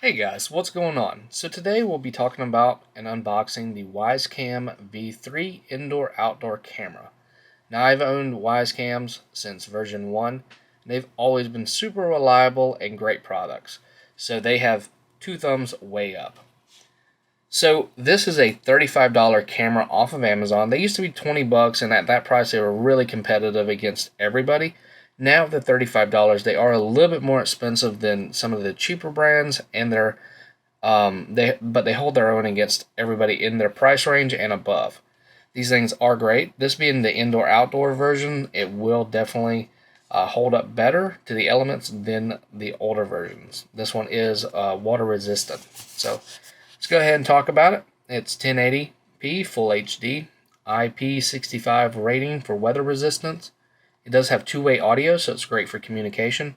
Hey guys, what's going on? So today we'll be talking about and unboxing the Wyze Cam V3 indoor-outdoor camera. Now I've owned Wyze Cams since version 1, and they've always been super reliable and great products. So they have two thumbs way up. So this is a $35 camera off of Amazon. They used to be 20 bucks, and at that price they were really competitive against everybody. Now at the $35, they are a little bit more expensive than some of the cheaper brands, and they hold their own against everybody in their price range and above. These things are great. This being the indoor-outdoor version, it will definitely hold up better to the elements than the older versions. This one is water resistant. So let's go ahead and talk about it. It's 1080p Full HD, IP65 rating for weather resistance. It does have two-way audio, so it's great for communication.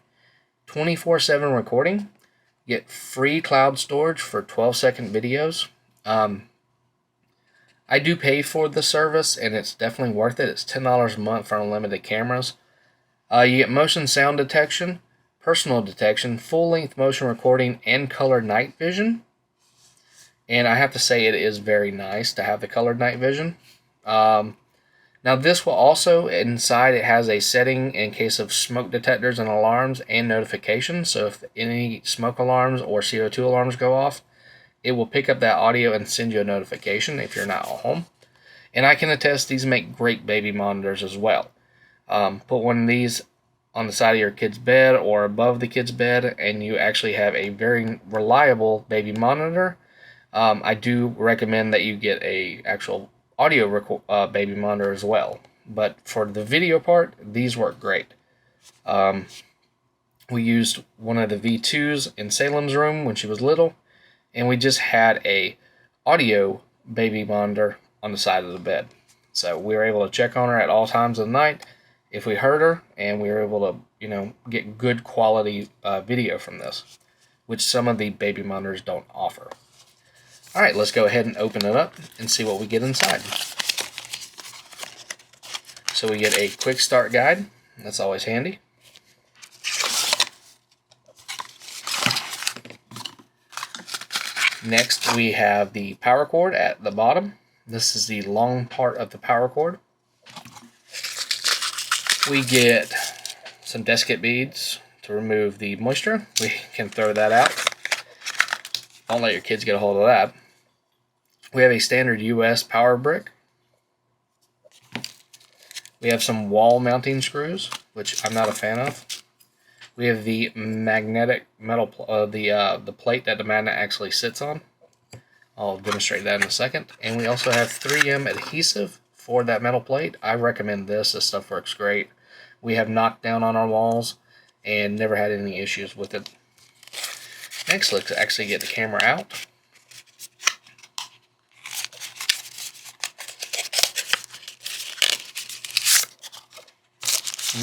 24/7 recording. Get free cloud storage for 12-second videos. I do pay for the service, and it's definitely worth it. It's $10 a month for unlimited cameras. You get motion sound detection, personal detection, full-length motion recording, and color night vision. And I have to say it is very nice to have the colored night vision. Now this will also, inside it has a setting in case of smoke detectors and alarms and notifications. So if any smoke alarms or CO2 alarms go off, it will pick up that audio and send you a notification if you're not at home. And I can attest these make great baby monitors as well. Put one of these on the side of your kid's bed or above the kid's bed, and you actually have a very reliable baby monitor. I do recommend that you get a actual audio baby monitor as well. But for the video part, these work great. We used one of the V2s in Salem's room when she was little, and we just had a audio baby monitor on the side of the bed. So we were able to check on her at all times of the night if we heard her, and we were able to, get good quality video from this, which some of the baby monitors don't offer. Alright, let's go ahead and open it up and see what we get inside. So we get a quick start guide. That's always handy. Next we have the power cord at the bottom. This is the long part of the power cord. We get some desiccant beads to remove the moisture. We can throw that out. Don't let your kids get a hold of that. We have a standard US power brick. We have some wall mounting screws, which I'm not a fan of. We have the magnetic metal, the plate that the magnet actually sits on. I'll demonstrate that in a second. And we also have 3M adhesive for that metal plate. I recommend this. This stuff works great. We have knocked down on our walls and never had any issues with it. Next, let's actually get the camera out.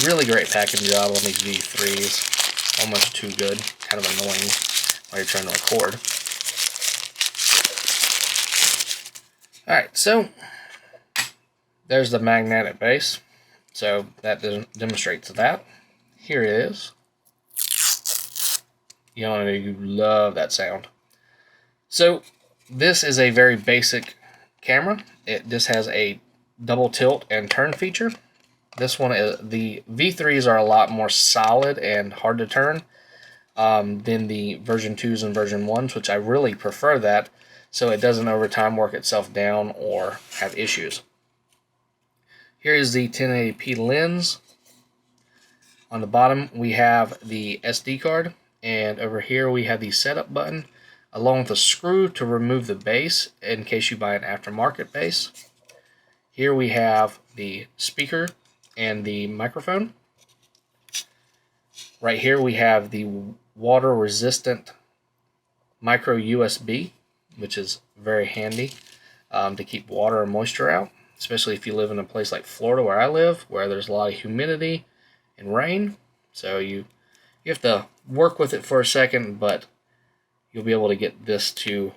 Really great packing job on these V3s. Almost too good. Kind of annoying while you're trying to record. Alright, so there's the magnetic base. So that demonstrates that. Here it is. You love that sound. So this is a very basic camera. It just has a double tilt and turn feature. This one is, the V3s are a lot more solid and hard to turn than the version 2s and version 1s, which I really prefer that, so it doesn't over time work itself down or have issues. Here is the 1080p lens. On the bottom we have the SD card, and over here we have the setup button along with a screw to remove the base in case you buy an aftermarket base. Here we have the speaker and the microphone. Right here we have the water resistant micro USB, which is very handy to keep water and moisture out, especially if you live in a place like Florida where I live, where there's a lot of humidity and rain. So you have to work with it for a second, but you'll be able to get this to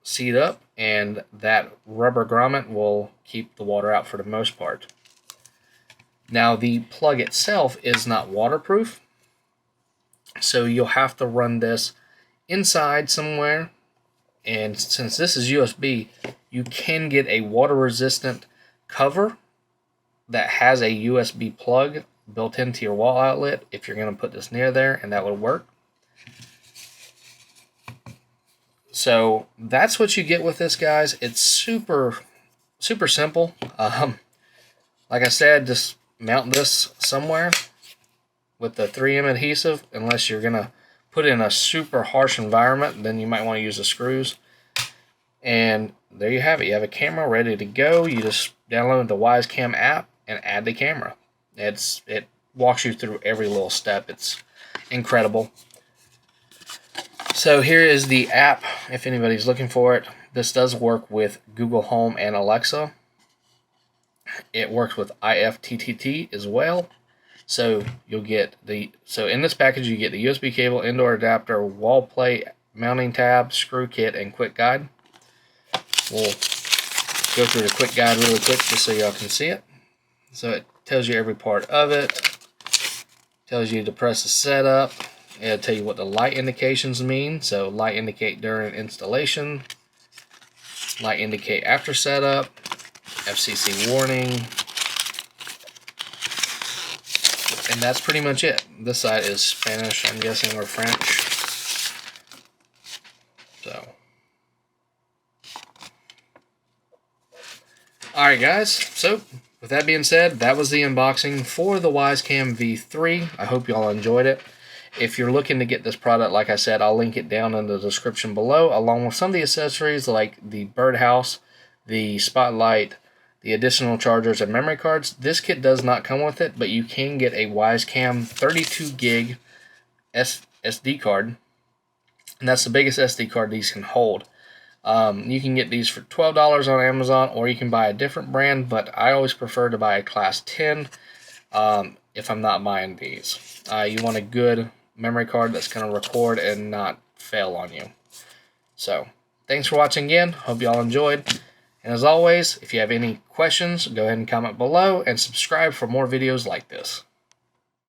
seat up, and that rubber grommet will keep the water out for the most part. Now the plug itself is not waterproof, so you'll have to run this inside somewhere, and since this is USB, you can get a water-resistant cover that has a USB plug built into your wall outlet if you're going to put this near there, and that would work. So that's what you get with this, guys. It's super simple. Like I said, just mount this somewhere with the 3M adhesive, unless you're going to put it in a super harsh environment, then you might want to use the screws. And there you have it. You have a camera ready to go. You just download the Wyze Cam app and add the camera. It walks you through every little step. It's incredible. So here is the app if anybody's looking for it. This does work with Google Home and Alexa. It works with IFTTT as well. So you'll get in this package you get the USB cable, indoor adapter, wall plate, mounting tab, screw kit, and quick guide. We'll go through the quick guide really quick just so y'all can see it. So it tells you every part of it. Tells you to press the setup. It'll tell you what the light indications mean. So light indicate during installation. Light indicate after setup. FCC warning. And that's pretty much it. This side is Spanish, I'm guessing, or French. So. Alright guys, so with that being said, that was the unboxing for the Wyze Cam V3. I hope y'all enjoyed it. If you're looking to get this product, like I said, I'll link it down in the description below, along with some of the accessories like the birdhouse, the spotlight, the additional chargers and memory cards. This kit does not come with it, but you can get a Wyze Cam 32 gig SD card, and that's the biggest SD card these can hold. You can get these for $12 on Amazon, or you can buy a different brand, but I always prefer to buy a Class 10 if I'm not buying these. You want a good memory card that's going to record and not fail on you. So, thanks for watching again. Hope y'all enjoyed. And as always, if you have any questions, go ahead and comment below and subscribe for more videos like this.